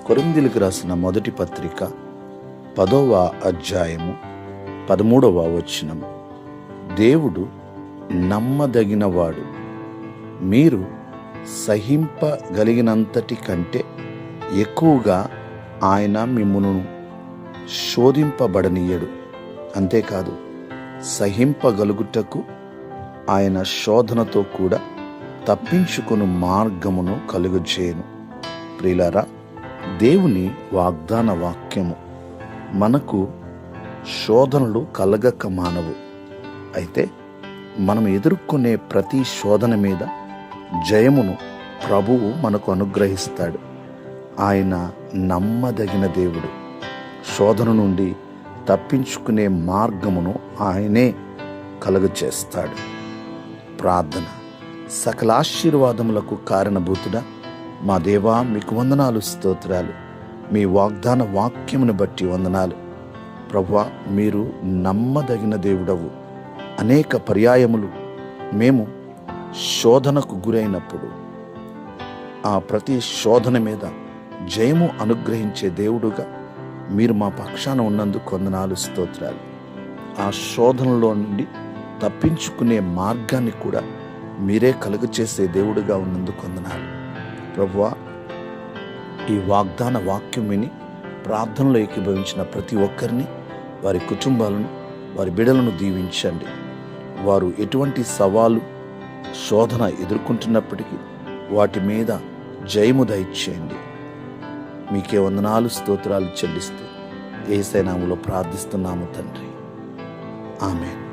కొరింథీయులకు రాసిన మొదటి పత్రిక 10వ అధ్యాయము 13వ వచనం. దేవుడు నమ్మదగినవాడు, మీరు సహింపగలిగినంతటి కంటే ఎక్కువగా ఆయన మిమ్మును శోధింపబడనీయడు. అంతేకాదు, సహింపగలుగుటకు ఆయన శోధనతో కూడా తప్పించుకుని మార్గమును కలుగజేయును. ప్రియులారా, దేవుని వాగ్దాన వాక్యము మనకు శోధనలు కలగక మానవు. అయితే మనం ఎదుర్కొనే ప్రతి శోధన మీద జయమును ప్రభువు మనకు అనుగ్రహిస్తాడు. ఆయన నమ్మదగిన దేవుడు. శోధన నుండి తప్పించుకునే మార్గమును ఆయనే కలుగచేస్తాడు. ప్రార్థన. సకల ఆశీర్వాదములకు కారణభూతుడా మా దేవా, మీకు వందనాలు, స్తోత్రాలు. మీ వాగ్దాన వాక్యమును బట్టి వందనాలు. ప్రభువా, మీరు నమ్మదగిన దేవుడవు. అనేక పర్యాయములు మేము శోధనకు గురైనప్పుడు ఆ ప్రతి శోధన మీద జయము అనుగ్రహించే దేవుడుగా మీరు మా పక్షాన ఉన్నందుకు వందనాలు, స్తోత్రాలు. ఆ శోధనలో నుండి తప్పించుకునే మార్గాన్ని కూడా మీరే కలుగచేసే దేవుడుగా ఉన్నందుకు వందనాలు. ప్రభువా, ఈ వాగ్దాన వాక్యం విని ప్రార్థనలో ఏకీభవించిన ప్రతి ఒక్కరిని, వారి కుటుంబాలను, వారి బిడ్డలను దీవించండి. వారు ఎటువంటి సవాలు, శోధన ఎదుర్కొంటున్నప్పటికీ వాటి మీద జయము దయచేయండి. మీకే వందనాలు, స్తోత్రాలు చెల్లిస్తూ యేసయ్య నామములో ప్రార్థిస్తున్నాము తండ్రి. ఆమేన్.